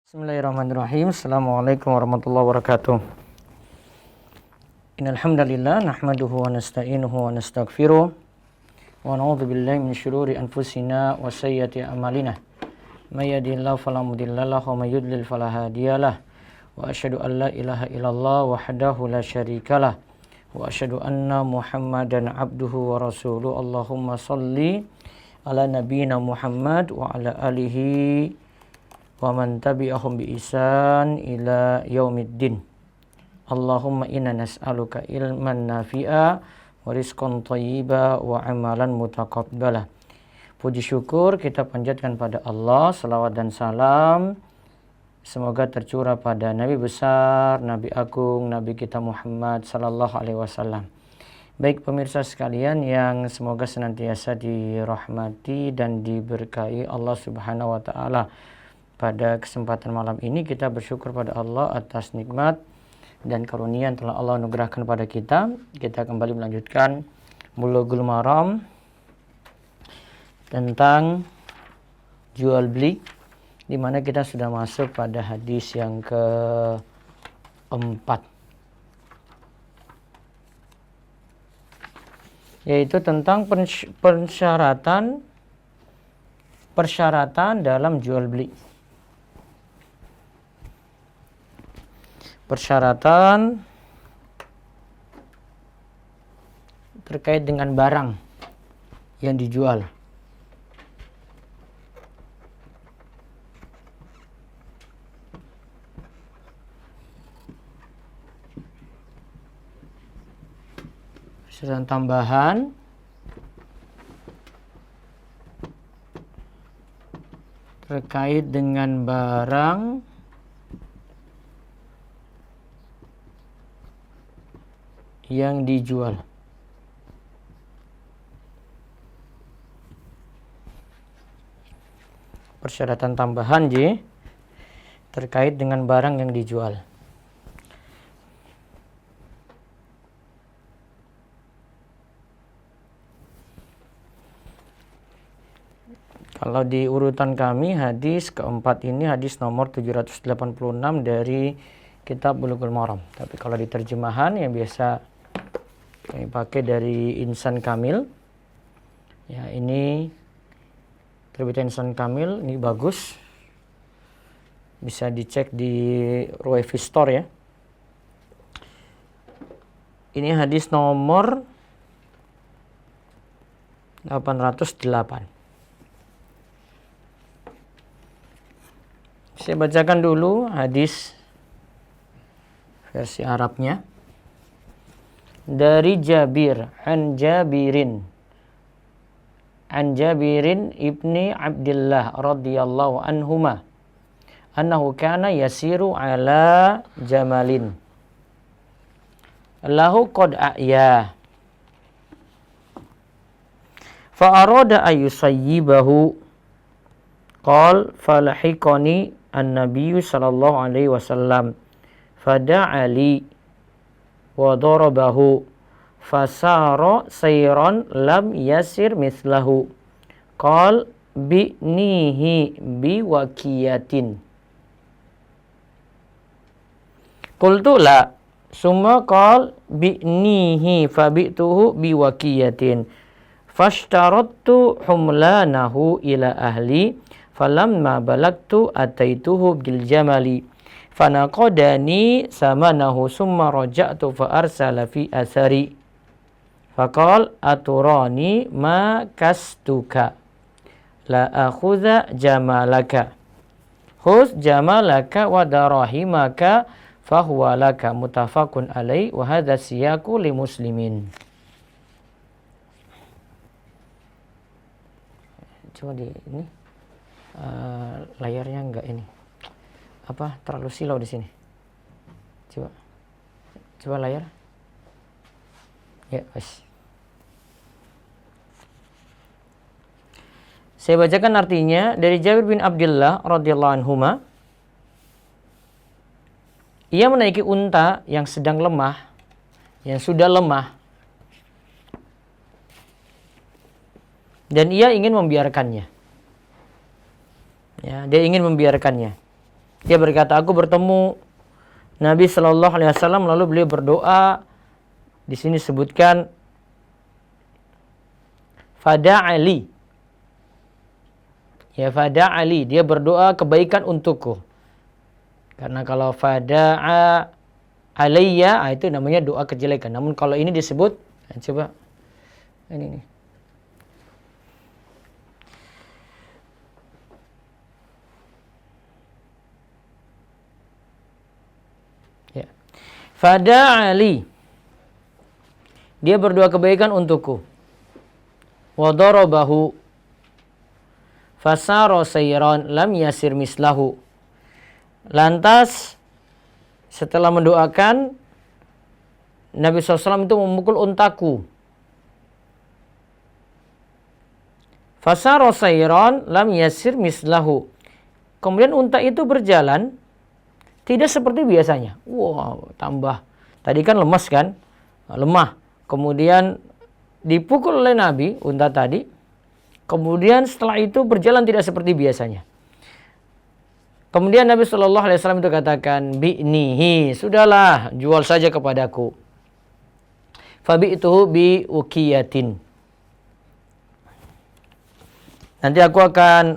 Bismillahirrahmanirrahim. Assalamualaikum warahmatullahi wabarakatuh. Innal hamdalillah nahmaduhu wa nasta'inuhu wa nastaghfiruh wa na'udzu billahi min syururi anfusina wa sayyiati a'malina. May yahdihillahu fala mudilla lahu wa may yudlil fala hadiyalah. Wa asyhadu an la ilaha illallah wahdahu la syarikalah wa asyhadu anna Muhammadan abduhu wa rasuluh. Allahumma shalli ala nabiyyina Muhammad wa ala alihi wa man tabi'ahum bi ihsan ila yaumiddin. Allahumma inna nas'aluka ilman nafi'a wa rizqan thayyiba wa amalan mutaqabbala. Puji syukur kita panjatkan pada Allah, salawat dan salam semoga tercurah pada Nabi besar, Nabi agung, Nabi kita Muhammad sallallahu alaihi wasallam. Baik pemirsa sekalian yang semoga senantiasa dirahmati dan diberkahi Allah Subhanahu wa taala. Pada kesempatan malam ini kita bersyukur pada Allah atas nikmat dan karunia yang telah Allah anugerahkan pada kita. Kita kembali melanjutkan Bulughul Maram tentang jual beli, di mana kita sudah masuk pada hadis yang keempat, yaitu tentang persyaratan dalam jual beli. Persyaratan terkait dengan barang yang dijual. Persyaratan tambahan terkait dengan barang yang dijual. Persyaratan tambahan terkait dengan barang yang dijual. Kalau di urutan kami hadis keempat ini hadis nomor 786 dari kitab Bulughul Maram. Tapi kalau di terjemahan yang biasa kami pakai dari Insan Kamil, ya ini terbitan Insan Kamil, ini bagus, bisa dicek di Ruwafi Store ya. Ini hadis nomor 808. Saya bacakan dulu hadis versi Arabnya. Dari Jabir, an Jabirin ibni Abdullah radhiyallahu anhuma annahu kana yasiru ala jamalin lahu qad a'ya fa arada ayusayyibahu qal falahiqani an-nabiyyu sallallahu alaihi wasallam fada'ali wa darabahu fasara sayran lam yasir mislahu qal bi'nihi biwakiyatin qultu la summa qal bi'nihi fabi'tuhu biwakiyatin fashtarattu humlanahu ila ahli falamma balagtu ataituhu bil jamali fanaqadani samanahu summa raja'tu fa arsala fi asari faqal aturani ma kastuka la akhudha jamalaka khuz jamalaka wa darahimaka fahuwa laka muttafaqun alaih wa hadha siyaqu li muslimin. Coba di ini layarnya enggak ini terlalu silau di sini. Coba layar. Ya, wes. Saya bacakan artinya dari Jabir bin Abdullah radhiyallahu anhuma. Ia menaiki unta yang sedang lemah, yang sudah lemah, dan ia ingin membiarkannya. Ya, dia ingin membiarkannya. Dia berkata, aku bertemu Nabi Shallallahu Alaihi Wasallam, lalu beliau berdoa. Di sini sebutkan Fada Ali. Ya, Fada Ali, dia berdoa kebaikan untukku. Karena kalau Fada'a alayya, itu namanya doa kejelekan. Namun kalau ini disebut, coba ini nih. Ya. Fada Ali, dia berdoa kebaikan untukku. Wa darabahu fasara sayran lam yasir mislahu. Lantas setelah mendoakan, Nabi SAW itu memukul untaku. Fasara sayran lam yasir mislahu. Kemudian unta itu berjalan tidak seperti biasanya. Wow, tambah. Tadi kan lemas kan? Lemah. Kemudian dipukul oleh Nabi, unta tadi. Kemudian setelah itu berjalan tidak seperti biasanya. Kemudian Nabi Shallallahu Alaihi Wasallam itu katakan, bi'nihi, sudahlah, jual saja kepadaku. Fabi'tuhu bi ukiyatin. Nanti aku akan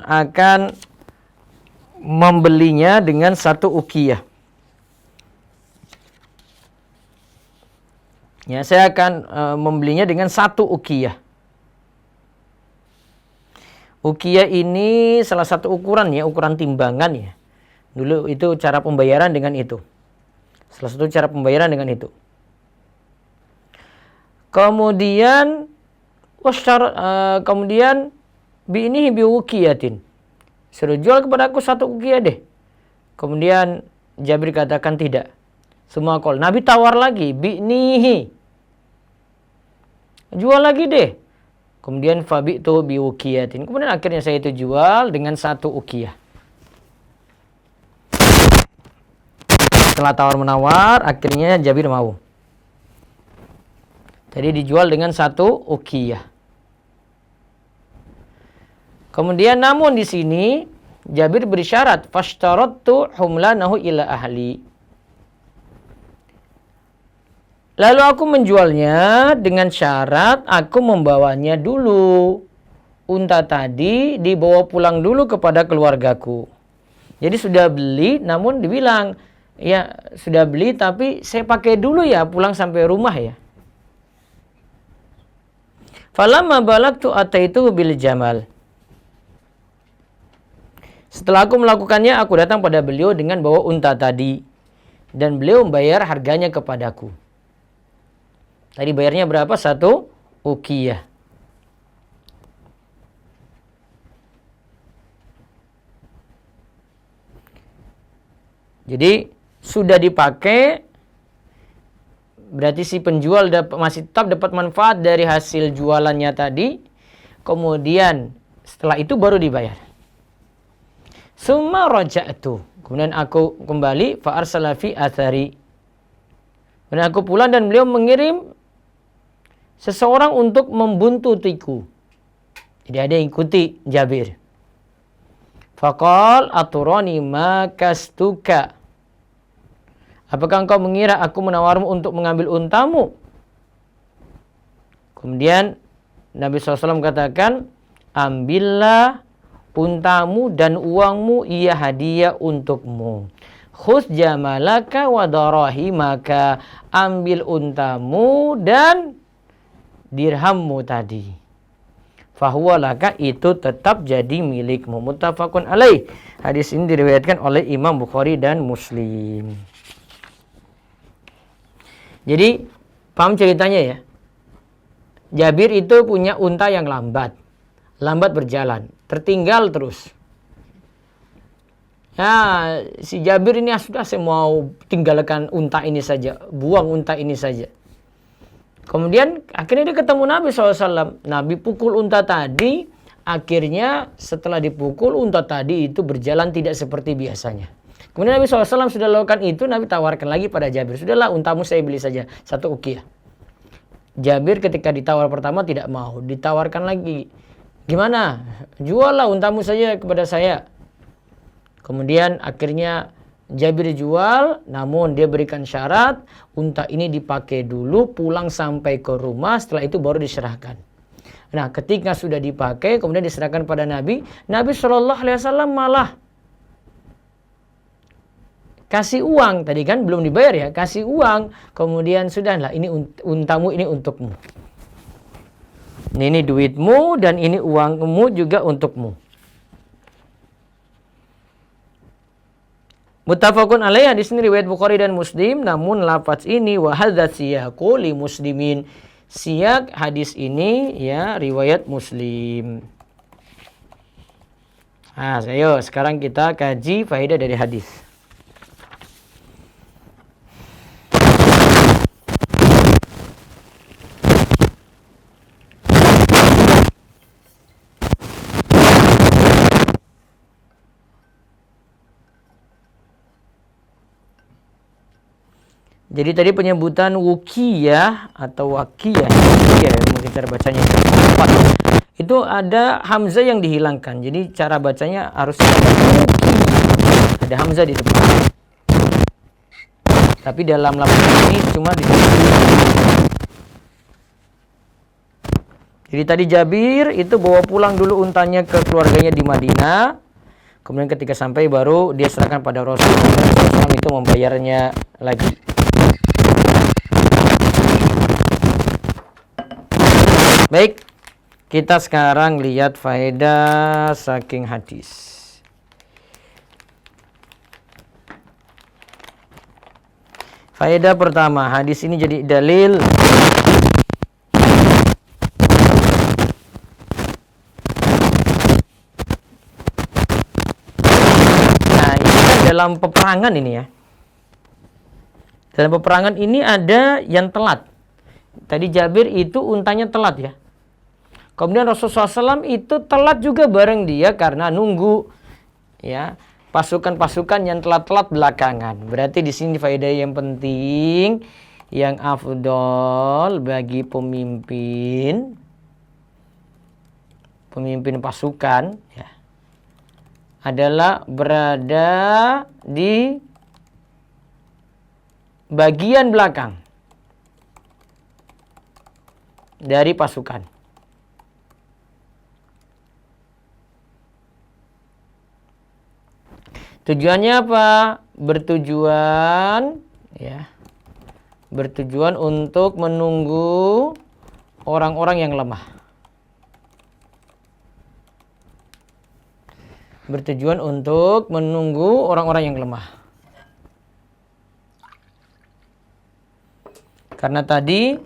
membelinya dengan satu ukiyah. Ya, saya akan membelinya dengan satu ukiyah. Ukiyah ini salah satu ukuran ya, ukuran timbangan ya. Dulu itu cara pembayaran dengan itu. Salah satu cara pembayaran dengan itu. Kemudian bi'nihi bi ukiyatin. Suruh jual kepada aku satu ukiyah deh. Kemudian Jabir katakan tidak. Semua kol. Nabi tawar lagi, bi'nihi. Jual lagi deh. Kemudian fabi'tu bi ukiyatin. Kemudian akhirnya saya itu jual dengan satu ukiyah. Setelah tawar-menawar, akhirnya Jabir mau. Jadi dijual dengan satu ukiyah. Kemudian namun di sini Jabir bersyarat, fashtarattu humlanahu ila ahli. Lalu aku menjualnya dengan syarat aku membawanya dulu. Unta tadi dibawa pulang dulu kepada keluargaku. Jadi sudah beli, namun dibilang, ya sudah beli tapi saya pakai dulu ya pulang sampai rumah ya. Falamma balagtu ataitu bil jamal. Setelah aku melakukannya, aku datang pada beliau dengan bawa unta tadi. Dan beliau membayar harganya kepadaku. Tadi bayarnya berapa? Satu ukiyah. Jadi sudah dipakai, berarti si penjual masih tetap dapat manfaat dari hasil jualannya tadi. Kemudian setelah itu baru dibayar. Summa raja'tu. Kemudian aku kembali fa arsala fi athari. Kemudian aku pulang dan beliau mengirim seseorang untuk membuntutiku. Jadi ada yang ikuti Jabir. Faqal aturani ma kastuka. Apakah engkau mengira aku menawarmu untuk mengambil untamu? Kemudian Nabi SAW katakan, ambillah untamu dan uangmu, ia hadiah untukmu. Khuz jamalaka wa darahimaka. Ambil untamu dan dirhammu tadi. Fahuwa laka, itu tetap jadi milikmu. Muttafaqun alaih. Hadis ini diriwayatkan oleh Imam Bukhari dan Muslim. Jadi paham ceritanya ya. Jabir itu punya unta yang lambat berjalan, tertinggal terus. Ya, si Jabir ini sudah, saya mau tinggalkan unta ini saja, buang unta ini saja. Kemudian akhirnya dia ketemu Nabi SAW. Nabi pukul unta tadi. Akhirnya setelah dipukul unta tadi itu berjalan tidak seperti biasanya. Kemudian Nabi SAW sudah lakukan itu. Nabi tawarkan lagi pada Jabir. Sudahlah, untamu saya beli saja satu ukiyah. Jabir ketika ditawar pertama tidak mau. Ditawarkan lagi. Gimana? Juallah untamu saja kepada saya. Kemudian akhirnya Jabir jual, namun dia berikan syarat unta ini dipakai dulu, pulang sampai ke rumah, setelah itu baru diserahkan. Nah, ketika sudah dipakai, kemudian diserahkan pada Nabi, Nabi SAW malah kasih uang. Tadi kan belum dibayar ya, kasih uang. Kemudian sudahlah, ini untamu, ini untukmu. Ini duitmu dan ini uangmu juga untukmu. Muttafaqun alaih, hadis ini riwayat Bukhari dan Muslim, namun lafaz ini wa hadza siyaqu li muslimin. Siyak hadis ini ya riwayat Muslim. Nah, ayo sekarang kita kaji faedah dari hadis. Jadi tadi penyebutan wukiyah atau wakiyah, mungkin cara bacanya itu ada hamzah yang dihilangkan. Jadi cara bacanya harus ada hamzah di depan. Tapi dalam lafaz ini cuma disebut. Jadi tadi Jabir itu bawa pulang dulu untanya ke keluarganya di Madinah. Kemudian ketika sampai baru dia serahkan pada Rasulullah. Rasulullah itu membayarnya lagi. Baik, kita sekarang lihat faedah saking hadis. Faedah pertama, hadis ini jadi dalil dalam peperangan ini ya. Dalam peperangan ini ada yang telat. Tadi Jabir itu untanya telat ya. Kemudian Rasulullah SAW itu telat juga bareng dia karena nunggu ya pasukan-pasukan yang telat-telat belakangan. Berarti di sini faedah yang penting, yang afdol bagi pemimpin pasukan ya, adalah berada di bagian belakang dari pasukan. Tujuannya apa? Bertujuan untuk menunggu orang-orang yang lemah. Bertujuan untuk menunggu orang-orang yang lemah. Karena tadi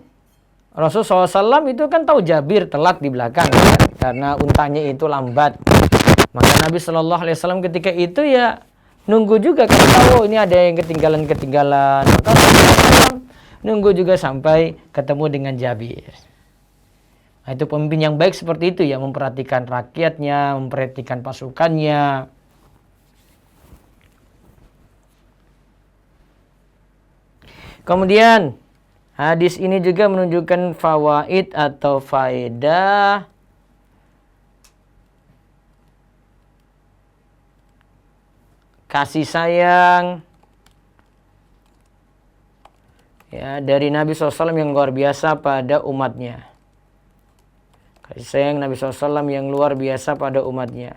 Rasulullah SAW itu kan tahu Jabir telat di belakang kan? Karena untanya itu lambat. Maka Nabi SAW ketika itu ya nunggu juga, kan tahu ini ada yang ketinggalan. Maka nunggu juga sampai ketemu dengan Jabir. Nah, itu pemimpin yang baik seperti itu ya, memperhatikan rakyatnya, memperhatikan pasukannya. Kemudian hadis ini juga menunjukkan fawaid atau faedah kasih sayang ya dari Nabi SAW yang luar biasa pada umatnya. Kasih sayang Nabi SAW yang luar biasa pada umatnya.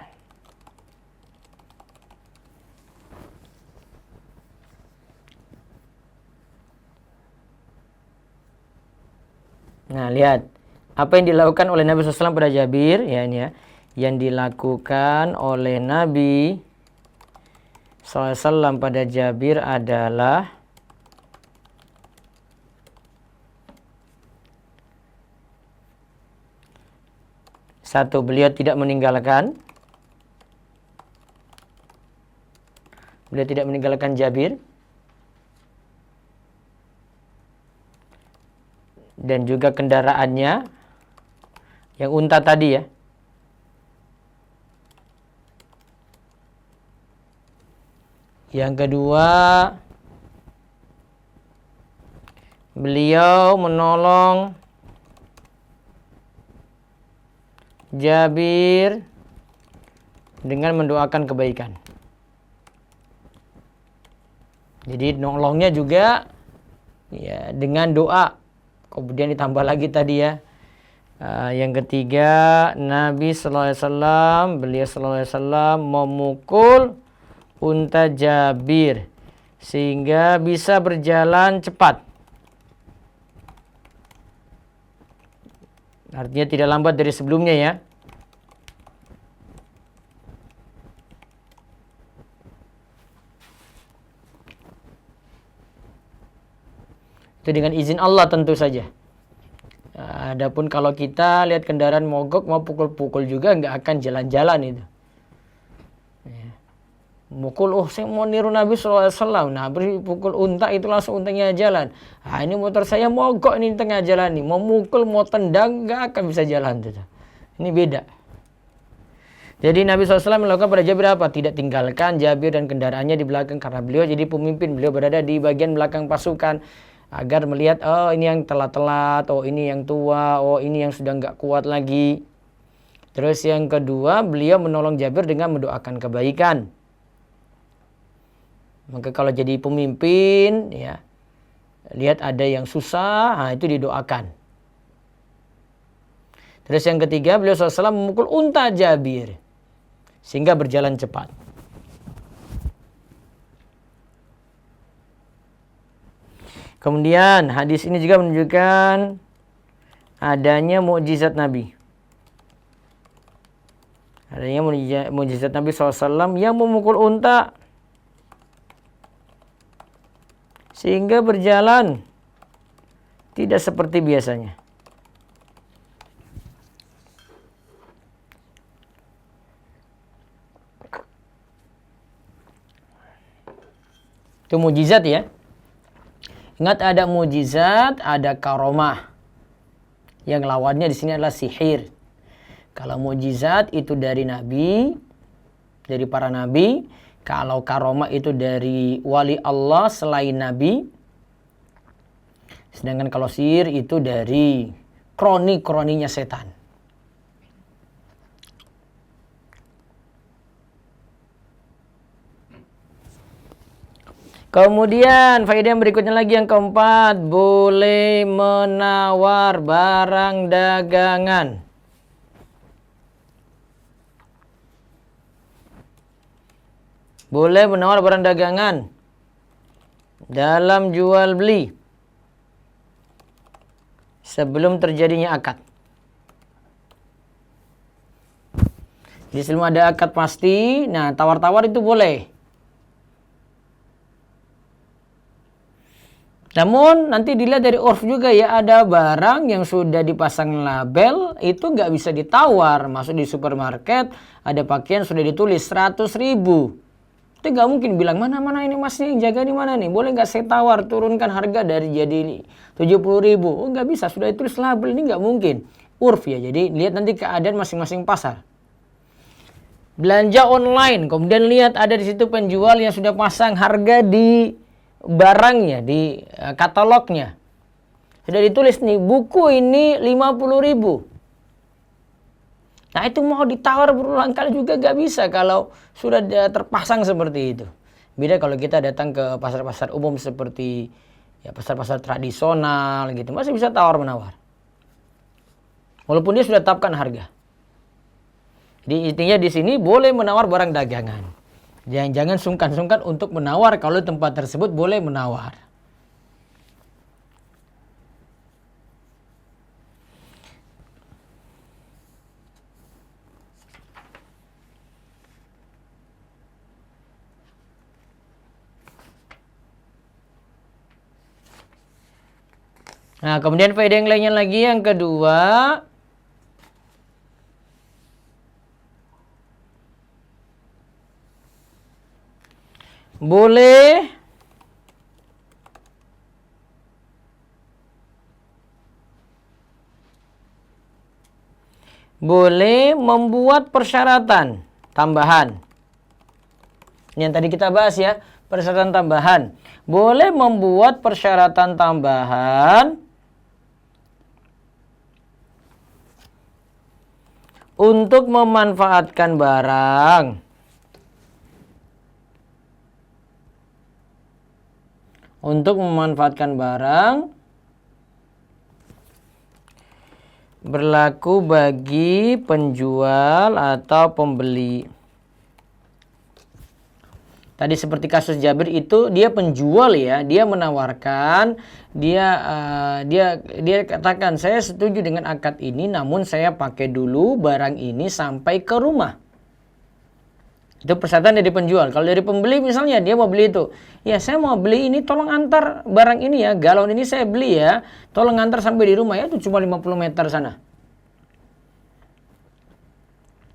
Nah, lihat apa yang dilakukan oleh Nabi SAW pada Jabir ya ini ya. Yang dilakukan oleh Nabi SAW pada Jabir adalah satu, beliau tidak meninggalkan Jabir. Dan juga kendaraannya yang unta tadi ya. Yang kedua, beliau menolong Jabir dengan mendoakan kebaikan. Jadi nolongnya juga ya dengan doa. Kemudian ditambah lagi tadi ya. Yang ketiga, Nabi sallallahu alaihi wasallam, beliau sallallahu alaihi wasallam memukul unta Jabir sehingga bisa berjalan cepat. Artinya tidak lambat dari sebelumnya ya. Itu dengan izin Allah tentu saja. Adapun kalau kita lihat kendaraan mogok mau pukul-pukul juga nggak akan jalan-jalan itu. Ya. Mukul, saya mau niru Nabi SAW. Nah, pukul unta itu langsung untanya jalan. Ini motor saya mogok ini di tengah jalan nih. Mau mukul, mau tendang nggak akan bisa jalan. Ini beda. Jadi Nabi SAW melakukan pada Jabir apa? Tidak tinggalkan Jabir dan kendaraannya di belakang karena beliau jadi pemimpin. Beliau berada di bagian belakang pasukan. Agar melihat, ini yang telat-telat, ini yang tua, ini yang sudah nggak kuat lagi. Terus yang kedua, beliau menolong Jabir dengan mendoakan kebaikan. Maka kalau jadi pemimpin, ya, lihat ada yang susah, itu didoakan. Terus yang ketiga, beliau SAW memukul unta Jabir, sehingga berjalan cepat. Kemudian hadis ini juga menunjukkan adanya mukjizat Nabi. Adanya mukjizat Nabi SAW yang memukul unta sehingga berjalan tidak seperti biasanya. Itu mukjizat ya. Ingat ada mujizat, ada karomah. Yang lawannya di sini adalah sihir. Kalau mujizat itu dari nabi, dari para nabi. Kalau karomah itu dari wali Allah selain nabi. Sedangkan kalau sihir itu dari kroni-kroninya setan. Kemudian faedah yang berikutnya lagi yang keempat, boleh menawar barang dagangan. Boleh menawar barang dagangan dalam jual beli sebelum terjadinya akad. Jadi sebelum ada akad pasti, tawar-tawar itu boleh. Namun nanti dilihat dari urf juga ya, ada barang yang sudah dipasang label itu nggak bisa ditawar. Masuk di supermarket ada pakaian sudah ditulis 100.000. Itu nggak mungkin bilang mana ini mas nih, jaga di mana nih, boleh nggak saya tawar turunkan harga dari jadi 70.000. Nggak bisa, sudah ditulis label, ini nggak mungkin. Urf ya, jadi lihat nanti keadaan masing-masing pasar. Belanja online, kemudian lihat ada di situ penjual yang sudah pasang harga di barangnya, di katalognya sudah ditulis nih, buku ini 50.000. Nah itu mau ditawar berulang kali juga gak bisa kalau sudah terpasang seperti itu. Beda kalau kita datang ke pasar-pasar umum seperti ya pasar-pasar tradisional gitu, masih bisa tawar menawar walaupun dia sudah tetapkan harga. Jadi intinya di sini boleh menawar barang dagangan. Jangan sungkan-sungkan untuk menawar kalau tempat tersebut boleh menawar. Nah, kemudian faedah yang lainnya lagi yang kedua, boleh membuat persyaratan tambahan. Ini yang tadi kita bahas ya, persyaratan tambahan. Boleh membuat persyaratan tambahan untuk memanfaatkan barang. untuk memanfaatkan barang berlaku bagi penjual atau pembeli. Tadi seperti kasus Jabir itu dia penjual ya, dia menawarkan, dia katakan saya setuju dengan akad ini, namun saya pakai dulu barang ini sampai ke rumah. Itu persyaratan dari penjual. Kalau dari pembeli misalnya dia mau beli itu, ya saya mau beli ini, tolong antar barang ini ya, galon ini saya beli ya, tolong antar sampai di rumah ya, itu cuma 50 meter sana.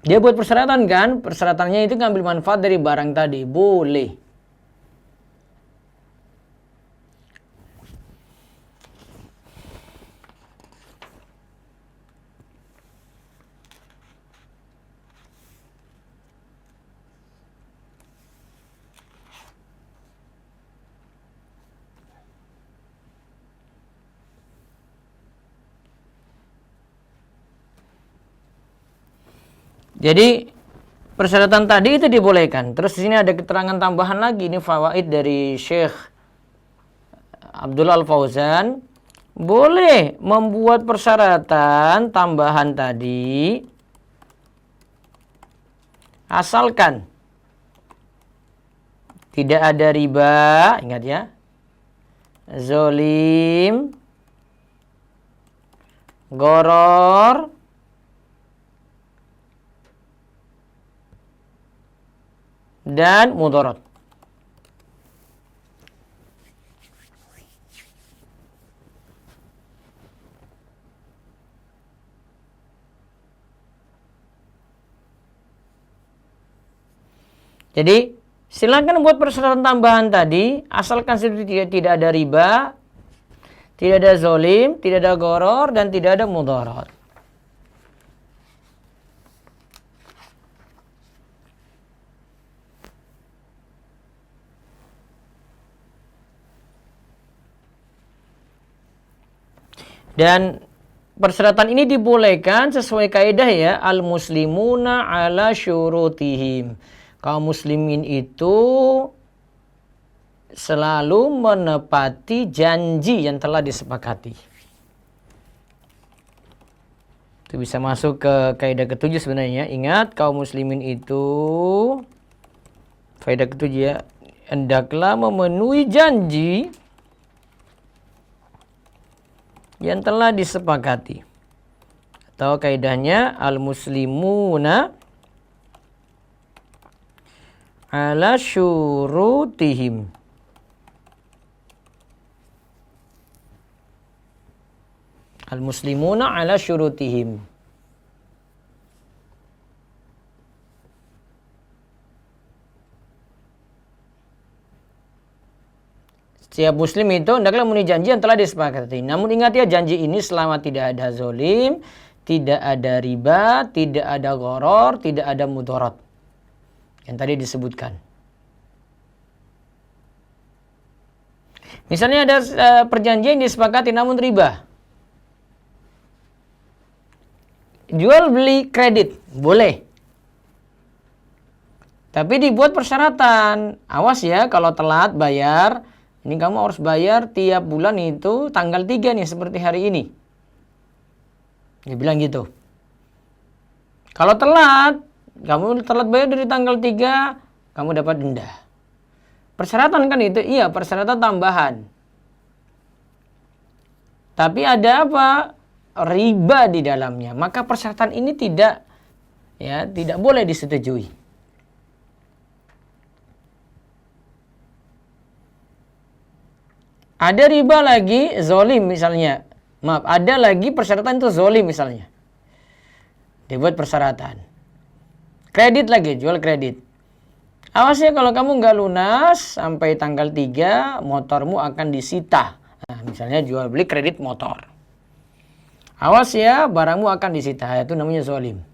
Dia buat persyaratan kan, persyaratannya itu ngambil manfaat dari barang tadi, boleh. Jadi persyaratan tadi itu dibolehkan. Terus di sini ada keterangan tambahan lagi, ini fawaid dari Syekh Abdullah Al-Fauzan. Boleh membuat persyaratan tambahan tadi asalkan tidak ada riba, ingat ya, zolim, goror, dan mudarat. Jadi silakan buat persyaratan tambahan tadi, asalkan tidak ada riba, tidak ada zolim, tidak ada goror, dan tidak ada mudarat. Dan persyaratan ini dibolehkan sesuai kaidah ya, al-muslimuna ala syurutihim. Kaum muslimin itu selalu menepati janji yang telah disepakati. Itu bisa masuk ke kaidah ketujuh sebenarnya. Ingat, kaum muslimin itu, kaidah ketujuh ya, hendaklah memenuhi janji yang telah disepakati. Atau kaidahnya al-muslimuna ala syurutihim. Al-muslimuna ala syurutihim. Setiap muslim itu hendaklah memenuhi janji yang telah disepakati. Namun ingat ya, janji ini selama tidak ada zolim, tidak ada riba, tidak ada gharor, tidak ada mudarat. Yang tadi disebutkan. Misalnya ada perjanjian yang disepakati namun riba. Jual beli kredit, boleh. Tapi dibuat persyaratan. Awas ya kalau telat bayar. Ini kamu harus bayar tiap bulan itu tanggal 3 nih, seperti hari ini. Dia bilang gitu. Kalau telat, kamu telat bayar dari tanggal 3, kamu dapat denda. Persyaratan kan itu? Iya, persyaratan tambahan. Tapi ada apa? Riba di dalamnya. Maka persyaratan ini tidak boleh disetujui. Ada riba lagi, zolim misalnya. Maaf, ada lagi persyaratan itu zolim misalnya. Dibuat persyaratan. Kredit lagi, jual kredit. Awas ya kalau kamu nggak lunas sampai tanggal 3, motormu akan disita. Nah, misalnya jual beli kredit motor. Awas ya, barangmu akan disita. Itu namanya zolim.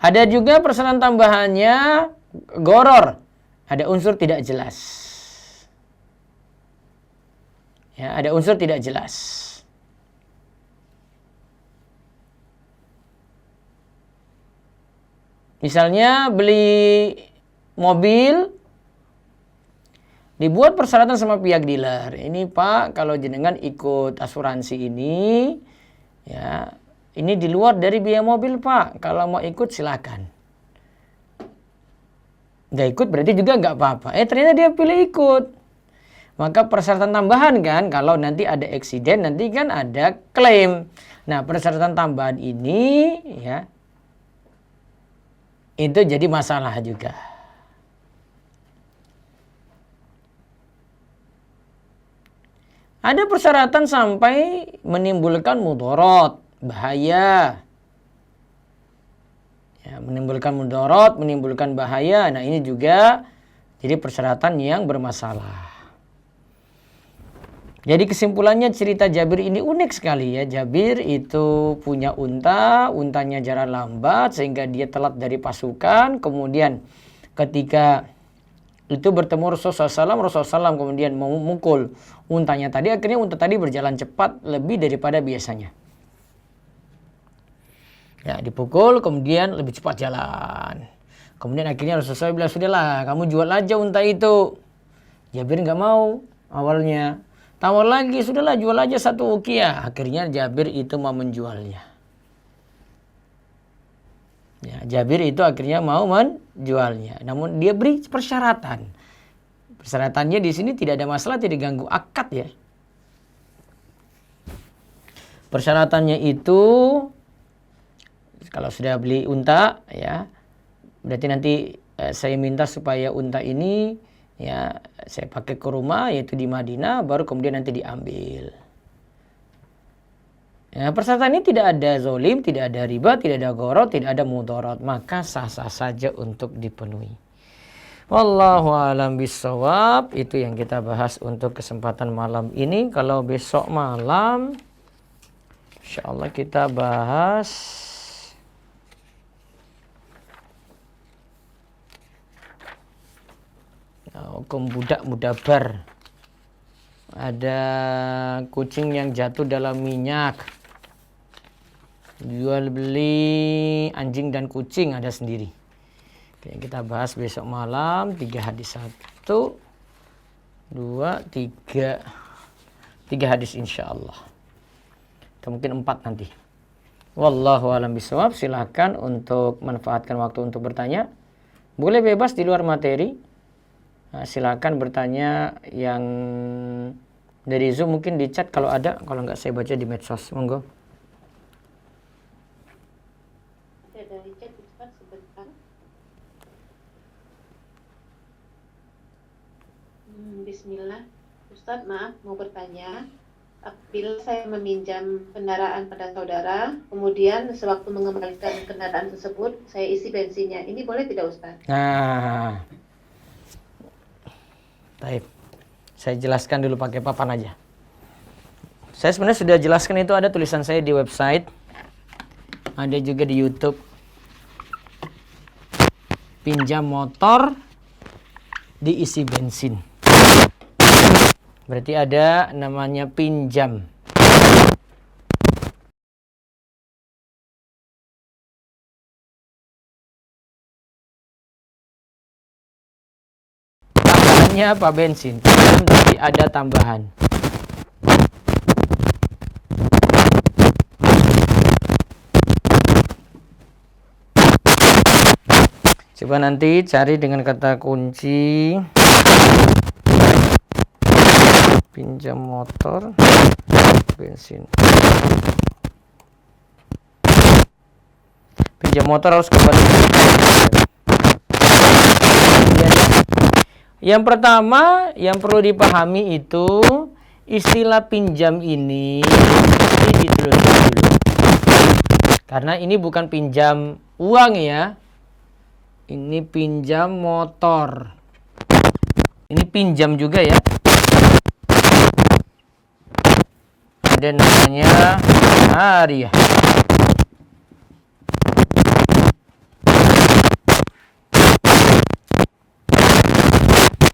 Ada juga persyaratan tambahannya gharor. Ada unsur tidak jelas. Ya, ada unsur tidak jelas. Misalnya beli mobil, dibuat persyaratan sama pihak dealer. Ini Pak, kalau jenengan ikut asuransi ini, ya ini di luar dari biaya mobil Pak. Kalau mau ikut silakan. Nggak ikut berarti juga nggak apa-apa. Ternyata dia pilih ikut. Maka persyaratan tambahan kan, kalau nanti ada eksiden, nanti kan ada klaim. Nah, persyaratan tambahan ini, ya, itu jadi masalah juga. Ada persyaratan sampai menimbulkan mudarat, bahaya. Ya, menimbulkan mudarat, menimbulkan bahaya. Nah, ini juga jadi persyaratan yang bermasalah. Jadi kesimpulannya cerita Jabir ini unik sekali ya. Jabir itu punya unta, untanya jalan lambat sehingga dia telat dari pasukan. Kemudian ketika itu bertemu Rasulullah SAW kemudian memukul untanya tadi. Akhirnya unta tadi berjalan cepat lebih daripada biasanya. Ya, dipukul kemudian lebih cepat jalan. Kemudian akhirnya Rasulullah bilang, sudahlah kamu jual aja unta itu. Jabir nggak mau awalnya. Tawar lagi, sudahlah jual aja 1 uqiyah. Akhirnya Jabir itu mau menjualnya. Ya, Jabir itu akhirnya mau menjualnya. Namun dia beri persyaratan. Persyaratannya di sini tidak ada masalah, tidak ganggu akad ya. Persyaratannya itu kalau sudah beli unta ya, berarti nanti saya minta supaya unta ini ya saya pakai ke rumah yaitu di Madinah, baru kemudian nanti diambil. Ya, persyaratan ini tidak ada zolim, tidak ada riba, tidak ada gharar, tidak ada mudarat, maka sah-sah saja untuk dipenuhi. Wallahu a'lam bishawab. Itu yang kita bahas untuk kesempatan malam ini. Kalau besok malam insyaallah kita bahas hukum budak mudabar. Ada kucing yang jatuh dalam minyak. Jual beli anjing dan kucing ada sendiri. Oke, kita bahas besok malam 3 hadis 1, 2, 3. 3 hadis insyaallah. Atau mungkin 4 nanti. Wallahu a'lam bishawab. Silakan untuk manfaatkan waktu untuk bertanya. Boleh bebas di luar materi. Nah, silakan bertanya yang dari Zoom, mungkin di chat kalau ada, kalau nggak saya baca di medsos. Monggo. Dari chat Ustaz sebentar. Bismillah. Ustaz, maaf mau bertanya. Apabila saya meminjam kendaraan pada saudara, kemudian sewaktu mengembalikan kendaraan tersebut, saya isi bensinnya. Ini boleh tidak Ustaz? Nah, baik. Saya jelaskan dulu pakai papan aja. Saya sebenarnya sudah jelaskan, itu ada tulisan saya di website. Ada juga di YouTube. Pinjam motor diisi bensin. Berarti ada namanya pinjam. Apa bensin, tapi ada tambahan. Coba nanti cari dengan kata kunci pinjam motor bensin. Pinjam motor harus kembali. Yang pertama yang perlu dipahami itu istilah pinjam ini ditelusuri dulu. Karena ini bukan pinjam uang ya. Ini pinjam motor. Ini pinjam juga ya. Ada namanya hariah.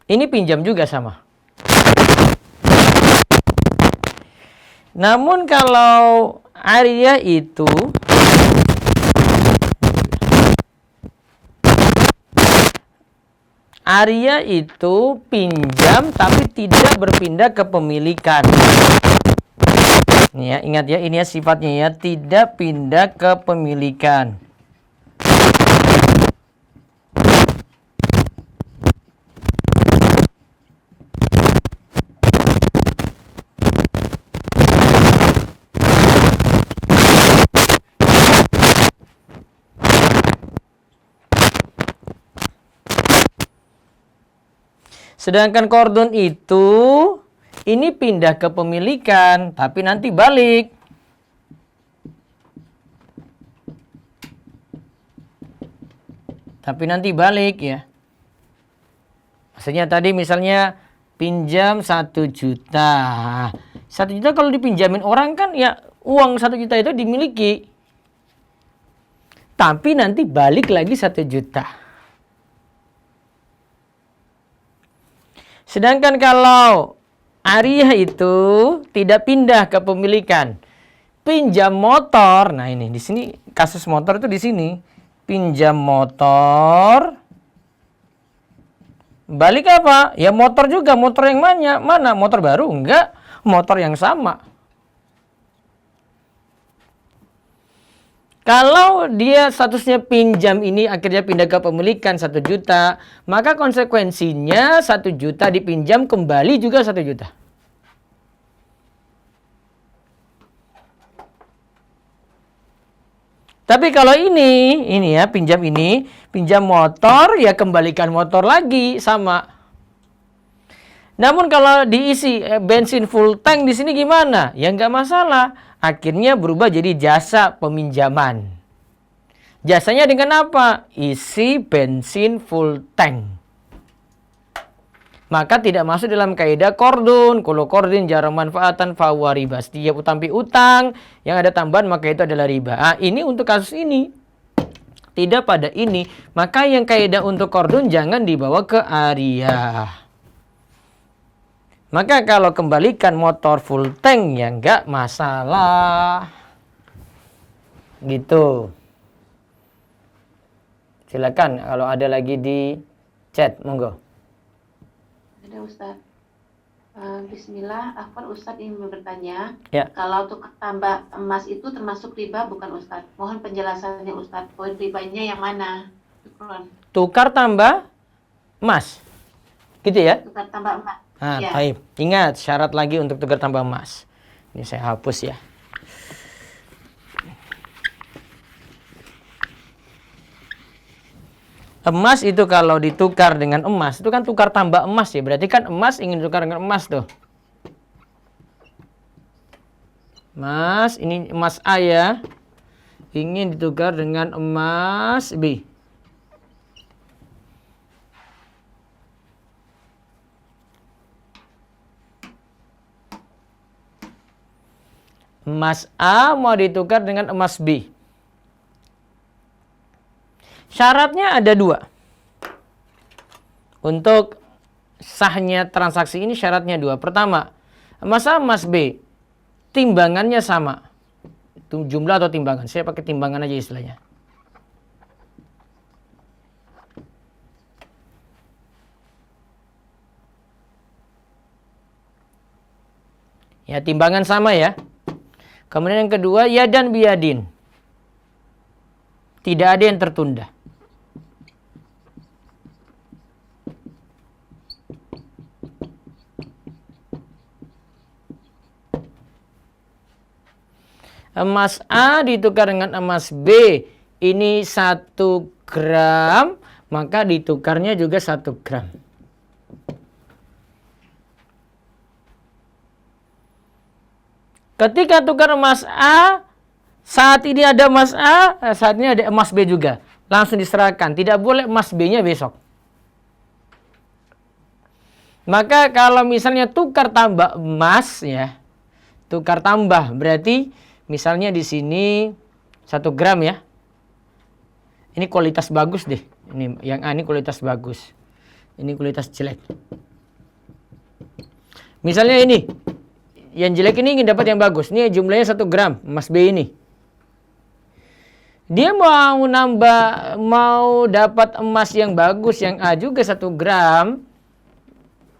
Ini pinjam juga sama. Namun kalau hariah itu Arya itu pinjam tapi tidak berpindah kepemilikan. Ini ya, ingat ya, ini ya sifatnya ya, tidak pindah kepemilikan. Sedangkan kordon itu ini pindah kepemilikan tapi nanti balik. Tapi nanti balik ya. Maksudnya tadi misalnya pinjam 1 juta. 1 juta kalau dipinjamin orang kan ya uang 1 juta itu dimiliki. Tapi nanti balik lagi 1 juta. Sedangkan kalau Arya itu tidak pindah kepemilikan, pinjam motor. Nah ini di sini kasus motor itu di sini pinjam motor. Balik apa? Ya motor juga, motor yang mana? Motor baru? Enggak, motor yang sama. Kalau dia statusnya pinjam ini akhirnya pindah ke pemilikan 1 juta, maka konsekuensinya 1 juta dipinjam kembali juga 1 juta. Tapi kalau ini ya pinjam motor ya kembalikan motor lagi sama. Namun kalau diisi bensin full tank di sini gimana? Ya nggak masalah. Akhirnya berubah jadi jasa peminjaman. Jasanya dengan apa? Isi bensin full tank. Maka tidak masuk dalam kaidah kordon. Kalau kordon jarang manfaatan fahuwa riba. Setiap utang piutang yang ada tambahan maka itu adalah riba. Nah, ini untuk kasus ini. Tidak pada ini. Maka yang kaidah untuk kordon jangan dibawa ke Arya. Maka kalau kembalikan motor full tank ya enggak masalah. Gitu. Silakan kalau ada lagi di chat, monggo. Ada Ustadz. Bismillah, Afwan Ustadz ingin bertanya. Ya. Kalau tukar tambah emas itu termasuk riba bukan Ustadz? Mohon penjelasannya Ustadz. Poin ribanya yang mana? Tukar tambah emas. Gitu ya? Tukar tambah emas. Nah, ya. baik. Ingat syarat lagi untuk tukar tambah emas. Ini saya hapus ya. Emas itu kalau ditukar dengan emas, itu kan tukar tambah emas ya. Berarti kan emas ingin ditukar dengan emas tuh. Emas, ini emas A ya. Ingin ditukar dengan emas B. Emas A mau ditukar dengan emas B. Syaratnya ada 2. Untuk sahnya transaksi ini syaratnya 2. Pertama, emas A, emas B. Timbangannya sama. Itu jumlah atau timbangan. Saya pakai timbangan aja istilahnya. Ya, timbangan sama ya. Kemudian yang kedua, yadan biyadin. Tidak ada yang tertunda. Emas A ditukar dengan emas B. Ini 1 gram, maka ditukarnya juga 1 gram. Ketika tukar emas A, saat ini ada emas A, saat ini ada emas B juga. Langsung diserahkan. Tidak boleh emas B-nya besok. Maka kalau misalnya tukar tambah emas ya. Tukar tambah berarti misalnya di sini 1 gram ya. Ini kualitas bagus deh. Ini yang A ini kualitas bagus. Ini kualitas jelek. Misalnya ini. Yang jelek ini ingin dapat yang bagus. Ini jumlahnya 1 gram emas B ini. Dia mau dapat emas yang bagus, yang A juga 1 gram.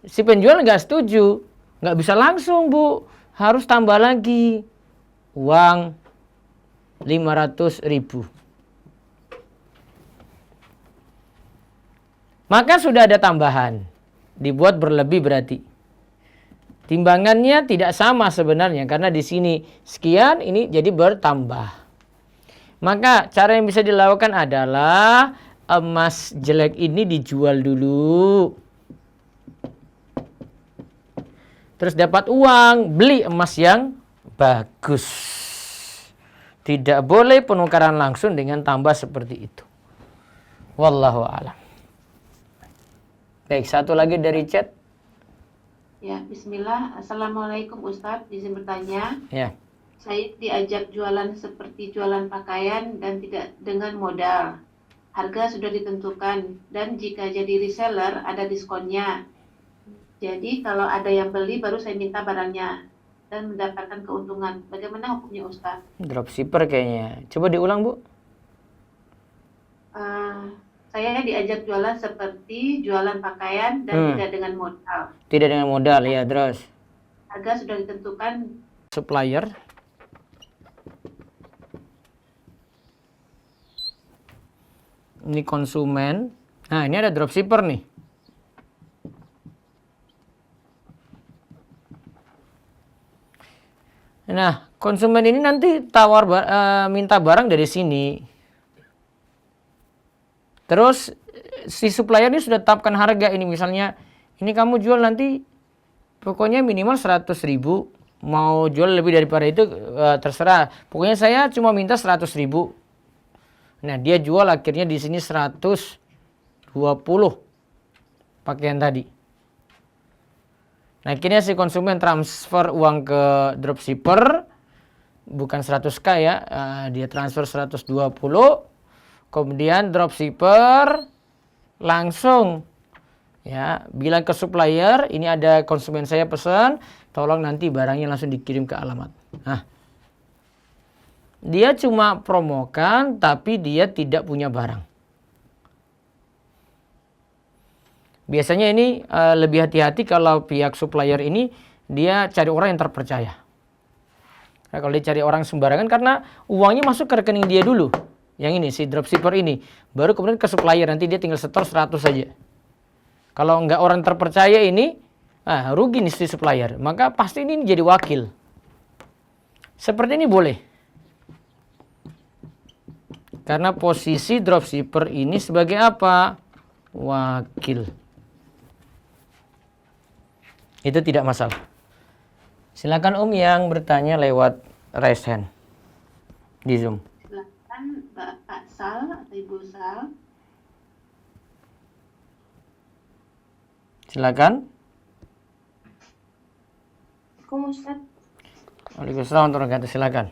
Si penjual nggak setuju. Nggak bisa langsung, Bu. Harus tambah lagi uang 500.000. Maka sudah ada tambahan. Dibuat berlebih berarti. Timbangannya tidak sama sebenarnya. Karena di sini sekian, ini jadi bertambah. Maka cara yang bisa dilakukan adalah emas jelek ini dijual dulu. Terus dapat uang, beli emas yang bagus. Tidak boleh penukaran langsung dengan tambah seperti itu. Wallahu a'lam. Baik, satu lagi dari chat. Ya, bismillah. Assalamualaikum Ustadz, izin bertanya. Ya. Saya diajak jualan seperti jualan pakaian dan tidak dengan modal. Harga sudah ditentukan dan jika jadi reseller ada diskonnya. Jadi kalau ada yang beli baru saya minta barangnya dan mendapatkan keuntungan. Bagaimana hukumnya Ustaz? Dropshipper kayaknya. Coba diulang, Bu. Saya diajak jualan seperti jualan pakaian dan tidak dengan modal. Tidak dengan modal, ya, terus. Harga sudah ditentukan. Supplier. Ini konsumen. Nah, ini ada dropshipper nih. Nah, konsumen ini nanti minta barang dari sini. Terus si supplier ini sudah tetapkan harga ini, misalnya ini kamu jual nanti pokoknya minimal 100.000. Mau jual lebih daripada itu terserah. Pokoknya saya cuma minta 100.000. Nah, dia jual akhirnya di sini 120 pakaian tadi. Nah, akhirnya si konsumen transfer uang ke dropshipper, bukan 100k ya, dia transfer 120. Kemudian dropshipper langsung ya bilang ke supplier, ini ada konsumen saya pesan, tolong nanti barangnya langsung dikirim ke alamat. Nah, dia cuma promokan tapi dia tidak punya barang. Biasanya ini lebih hati-hati kalau pihak supplier ini dia cari orang yang terpercaya. Nah, kalau dia cari orang sembarangan karena uangnya masuk ke rekening dia dulu. Yang ini si dropshipper ini baru kemudian ke supplier, nanti dia tinggal setor 100 saja. Kalau enggak orang terpercaya ini rugi nih si supplier, maka pasti ini jadi wakil. Seperti ini boleh. Karena posisi dropshipper ini sebagai apa? Wakil. Itu tidak masalah. Silakan yang bertanya lewat raise hand di Zoom. Silakan Bapak Sal atau Ibu Sal. Silakan. Assalamualaikum Ustaz. Waalaikumsalam warahmatullahi wabarakatuh. Silakan.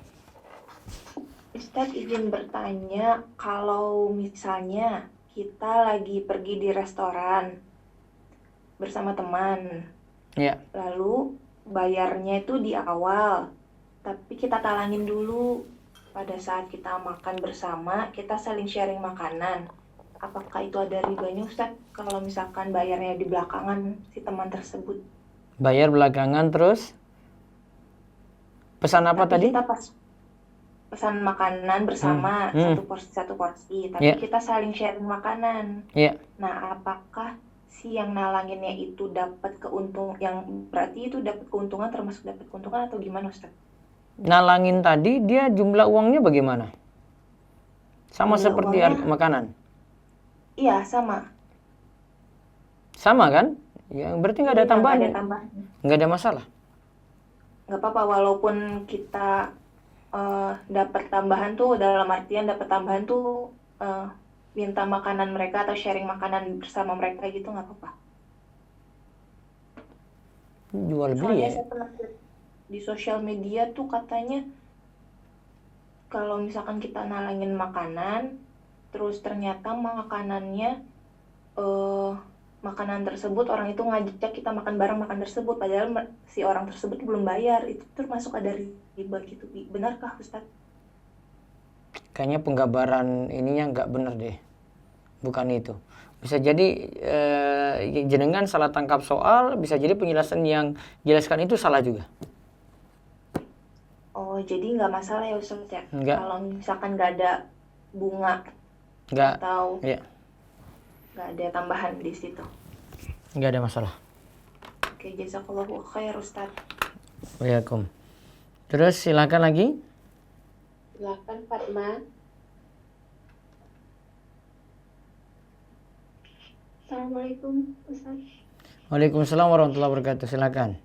Ustaz izin bertanya, kalau misalnya kita lagi pergi di restoran bersama teman, Ya. lalu bayarnya itu di awal, tapi kita talangin dulu pada saat kita makan bersama, kita saling sharing makanan. Apakah itu ada ribanya Ustaz kalau misalkan bayarnya di belakangan si teman tersebut? Bayar belakangan terus? Pesan apa Tapi tadi? kita pas pesan makanan bersama satu porsi, tapi Yeah. kita saling sharing makanan. Iya. Nah, apakah si yang nalanginnya itu dapat berarti itu dapat keuntungan, termasuk dapat keuntungan atau gimana Ustaz? Nalangin tadi dia jumlah uangnya bagaimana? Sama Jumlah seperti uangnya- makanan? Iya, sama. Sama kan? Ya, berarti nggak ada Iya, nggak tambahan. ada tambahan. Nggak ada masalah. Nggak apa-apa walaupun kita dapat tambahan tuh, dalam artian dapat tambahan tuh minta makanan mereka atau sharing makanan bersama mereka gitu, nggak apa-apa. Jual beli Soalnya ya? saya pernah lihat di sosial media tuh katanya kalau misalkan kita nalangin makanan, terus ternyata makanan tersebut orang itu ngajak kita makan bareng makan tersebut, padahal si orang tersebut belum bayar, itu termasuk ada riba gitu. Benarkah Ustaz? Kayaknya penggambaran ininya nggak benar deh. Bukan itu. Bisa jadi jenengan salah tangkap soal, bisa jadi penjelasan yang jelaskan itu salah juga. Oh, jadi nggak masalah ya Ustadz ya? Nggak. Kalau misalkan nggak ada bunga Nggak. atau Ya, nggak ada tambahan di situ. nggak ada masalah. Oke, jazakallahu khair Ustadz. Waalaikumsalam. Terus silakan lagi. Silakan Fatma. Assalamualaikum Ustaz. Waalaikumsalam warahmatullahi wabarakatuh. Silakan.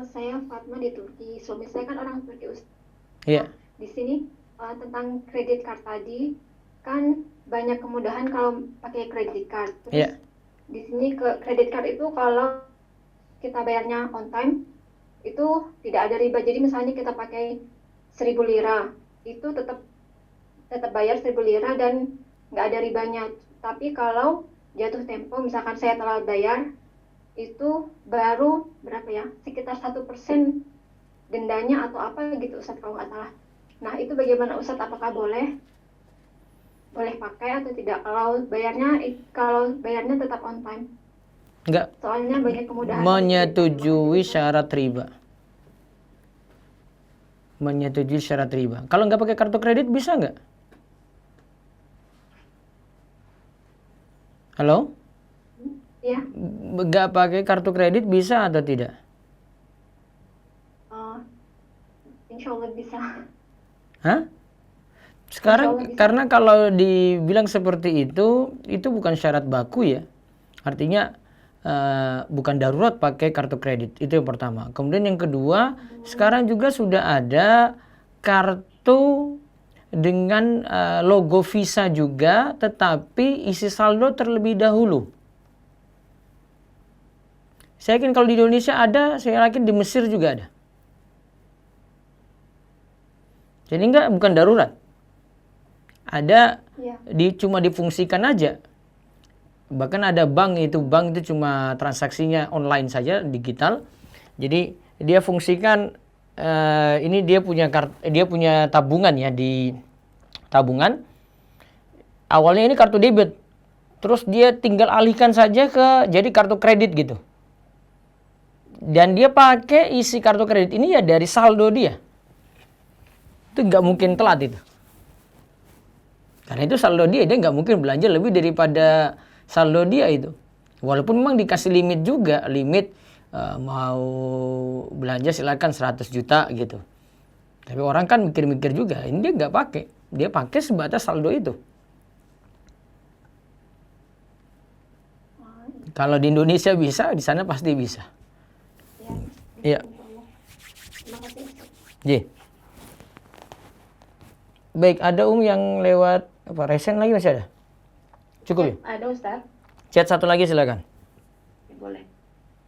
Saya Fatma di Turki. Suami saya kan orang Turki Ustaz. Iya. Di sini tentang kredit card tadi kan banyak kemudahan kalau pakai kredit card. Terus Iya. di sini ke kredit card itu kalau kita bayarnya on time itu tidak ada riba. Jadi misalnya kita pakai 1.000 lira itu tetap bayar 1.000 lira dan nggak ada ribanya. Tapi kalau jatuh tempo, misalkan saya telat bayar, itu baru berapa ya? Sekitar 1% dendanya atau apa gitu Ustadz kalau nggak salah. Nah itu bagaimana Ustadz? Apakah boleh pakai atau tidak? Kalau bayarnya tetap on time. Enggak. Soalnya banyak kemudahan. Menyetujui syarat riba. Menyetujui syarat riba. Kalau nggak pakai kartu kredit bisa nggak? Halo? Ya, Nggak pakai kartu kredit bisa atau tidak? insya Allah bisa. Hah? Sekarang karena kalau dibilang seperti itu bukan syarat baku ya. Artinya bukan darurat pakai kartu kredit. Itu yang pertama. Kemudian yang kedua, sekarang juga sudah ada kartu dengan logo Visa juga, tetapi isi saldo terlebih dahulu. Saya yakin kalau di Indonesia ada, saya yakin di Mesir juga ada. Jadi bukan darurat. Ada Ya. cuma difungsikan aja. Bahkan ada bank itu cuma transaksinya online saja, digital. Jadi dia fungsikan ini dia punya tabungan ya, di tabungan. Awalnya ini kartu debit. Terus dia tinggal alihkan saja jadi kartu kredit gitu. Dan dia pakai isi kartu kredit ini ya dari saldo dia. Itu nggak mungkin telat itu. Karena itu saldo dia nggak mungkin belanja lebih daripada saldo dia itu. Walaupun memang dikasih limit juga, mau belanja silakan 100 juta gitu. Tapi orang kan mikir-mikir juga, ini dia nggak pakai. Dia pakai sebatas saldo itu. Kalau di Indonesia bisa, di sana pasti bisa. Iya. Terima kasih Ustaz. Ji. Baik, ada yang lewat resen lagi masih ada? Cukup ya? Ada Ustadz? Chat satu lagi silakan. Ya, boleh.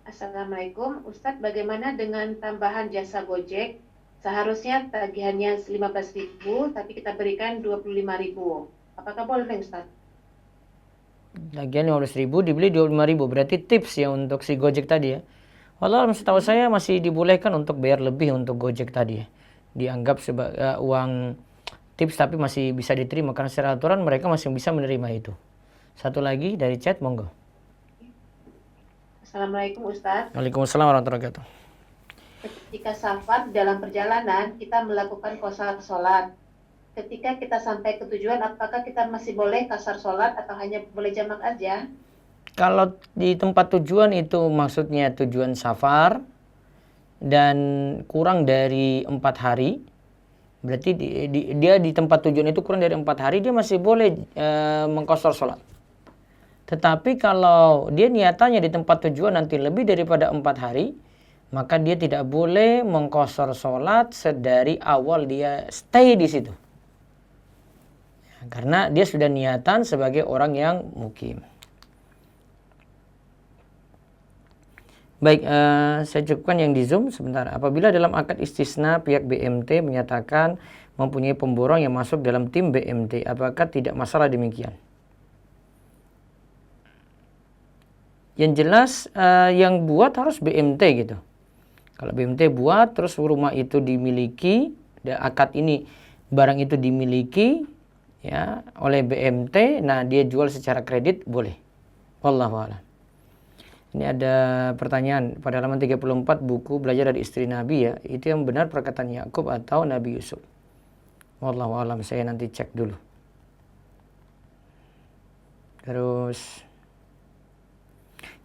Assalamualaikum, Ustadz, bagaimana dengan tambahan jasa Gojek? Seharusnya tagihannya 15.000, tapi kita berikan 25.000. Apakah boleh, Ustadz? Lagian 15.000 dibeli 25.000, berarti tips ya untuk si Gojek tadi ya. Walau setahu saya masih dibolehkan untuk bayar lebih untuk Gojek tadi ya. Dianggap sebagai uang tips tapi masih bisa diterima karena secara aturan mereka masih bisa menerima itu. Satu lagi dari chat, monggo. Assalamualaikum Ustadz. Waalaikumsalam warahmatullahi wabarakatuh. Ketika safar dalam perjalanan, kita melakukan qasar sholat. Ketika kita sampai ke tujuan, apakah kita masih boleh qasar sholat atau hanya boleh jamak aja? Kalau di tempat tujuan itu maksudnya tujuan safar dan kurang dari 4 hari, berarti dia di tempat tujuan itu kurang dari 4 hari, dia masih boleh mengqasar sholat. Tetapi kalau dia niatannya di tempat tujuan nanti lebih daripada 4 hari, maka dia tidak boleh mengqasar sholat sedari awal dia stay di situ. Karena dia sudah niatan sebagai orang yang mukim. Baik, saya cukupkan yang di Zoom sebentar. Apabila dalam akad istisna pihak BMT menyatakan mempunyai pemborong yang masuk dalam tim BMT, apakah tidak masalah demikian? Yang jelas yang buat harus BMT gitu. Kalau BMT buat terus rumah itu dimiliki, akad ini barang itu dimiliki ya oleh BMT, nah dia jual secara kredit boleh. Wallahu a'lam. Ini ada pertanyaan pada halaman 34 buku Belajar dari Istri Nabi ya. Itu yang benar perkataan Yakub atau Nabi Yusuf? Wallahu a'lam, saya nanti cek dulu. Terus,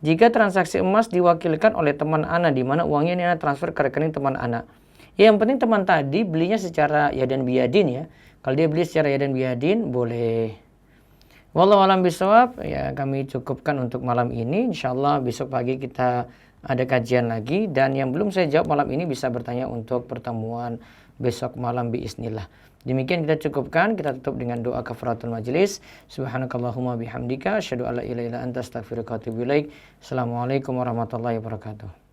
jika transaksi emas diwakilkan oleh teman Ana, di mana uangnya ini Ana transfer ke rekening teman Ana. Ya, yang penting teman tadi belinya secara yadan biyadin ya. Kalau dia beli secara yadan biyadin boleh. Wallahu a'lam bishawab. Ya, kami cukupkan untuk malam ini. Insyaallah besok pagi kita ada kajian lagi, dan yang belum saya jawab malam ini bisa bertanya untuk pertemuan besok malam biiznillah. Demikian kita cukupkan, kita tutup dengan doa kafaratul majelis. Subhanakallahumma bihamdika asyhadu an la ilaha illa anta astaghfiruka wa atubu ilaik. Assalamualaikum warahmatullahi wabarakatuh.